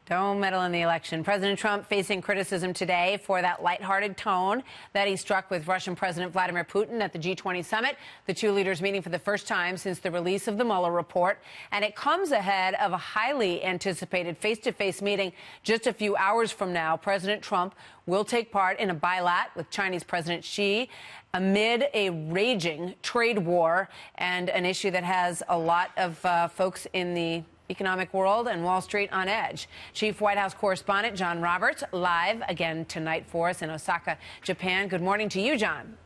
Don't meddle in the election. President Trump facing criticism today for that lighthearted tone that he struck with Russian President Vladimir Putin at the G20 summit. The two leaders meeting for the first time since the release of the Mueller report. And it comes ahead of a highly anticipated face-to-face meeting just a few hours from now. President Trump will take part in a bilat with Chinese President Xi amid a raging trade war and an issue that has a lot of folks in the economic world and Wall Street on edge. Chief White House correspondent John Roberts live again tonight for us in Osaka, Japan. Good morning to you, John.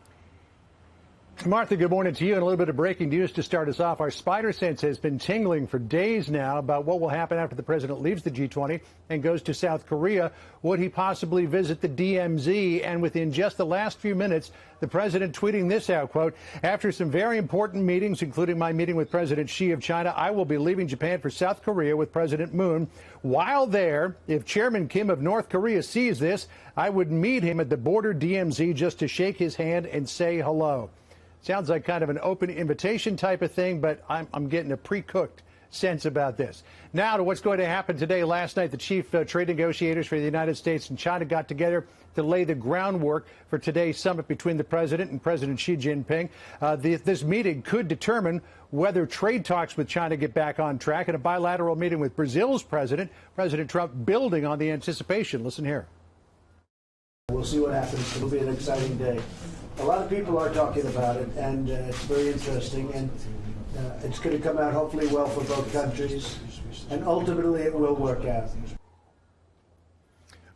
Martha, good morning to you. And a little bit of breaking news to start us off. Our spider sense has been tingling for days now about what will happen after the president leaves the G20 and goes to South Korea. Would he possibly visit the DMZ? And within just the last few minutes, the president tweeting this out, quote, after some very important meetings, including my meeting with President Xi of China, I will be leaving Japan for South Korea with President Moon. While there, if Chairman Kim of North Korea sees this, I would meet him at the border DMZ just to shake his hand and say hello. Sounds like kind of an open invitation type of thing, but I'm getting a pre-cooked sense about this. Now to what's going to happen today. Last night, the chief trade negotiators for the United States and China got together to lay the groundwork for today's summit between the president and President Xi Jinping. This meeting could determine whether trade talks with China get back on track, and a bilateral meeting with Brazil's President Trump, building on the anticipation. Listen here. We'll see what happens. It'll be an exciting day. A lot of people are talking about it, and it's very interesting, and it's going to come out hopefully well for both countries, and ultimately it will work out.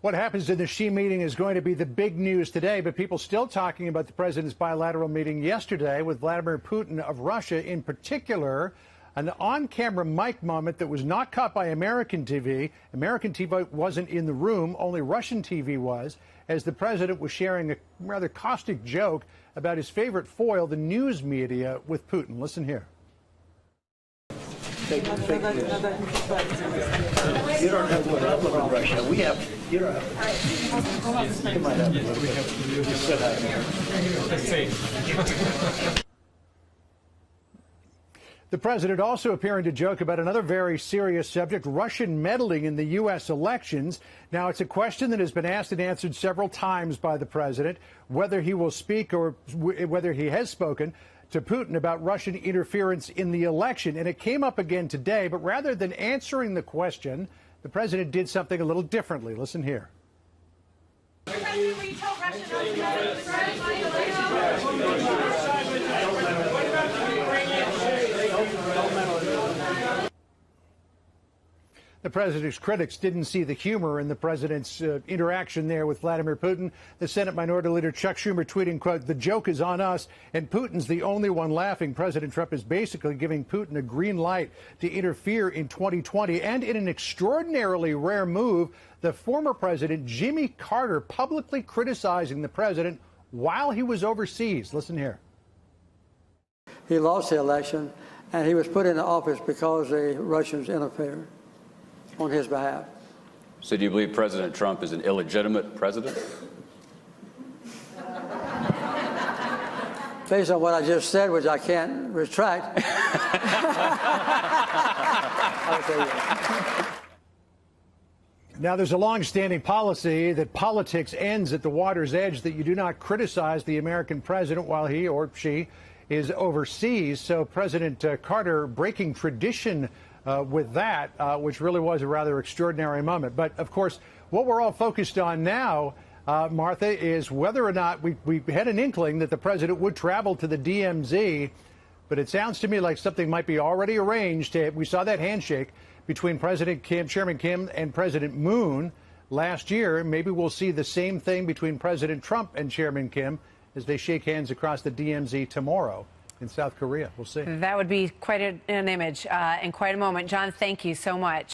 What happens in the Xi meeting is going to be the big news today, but people still talking about the president's bilateral meeting yesterday with Vladimir Putin of Russia, in particular, an on-camera mic moment that was not caught by American TV. American TV wasn't in the room, only Russian TV was, as the president was sharing a rather caustic joke about his favorite foil, the news media, with Putin. Listen here. You don't have a problem in Russia. We have, you don't have. You might have a little bit. Just sit out here. The president also appearing to joke about another very serious subject, Russian meddling in the U.S. elections. Now, it's a question that has been asked and answered several times by the president, whether he will speak or whether he has spoken to Putin about Russian interference in the election. And it came up again today, but rather than answering the question, the president did something a little differently. Listen here. The president's critics didn't see the humor in the president's interaction there with Vladimir Putin. The Senate Minority Leader Chuck Schumer tweeting, quote, the joke is on us, and Putin's the only one laughing. President Trump is basically giving Putin a green light to interfere in 2020. And in an extraordinarily rare move, the former president, Jimmy Carter, publicly criticizing the president while he was overseas. Listen here. He lost the election, and he was put into office because the Russians interfered on his behalf. So do you believe President Trump is an illegitimate president? Based on what I just said, which I can't retract. I'll tell you. Now, there's a long-standing policy that politics ends at the water's edge, that you do not criticize the American president while he or she is overseas. So President Carter breaking tradition with that, which really was a rather extraordinary moment. But, of course, what we're all focused on now, Martha, is whether or not we had an inkling that the president would travel to the DMZ. But it sounds to me like something might be already arranged. We saw that handshake between Chairman Kim and President Moon last year. Maybe we'll see the same thing between President Trump and Chairman Kim as they shake hands across the DMZ tomorrow in South Korea. We'll see. That would be quite an image and quite a moment. John, thank you so much.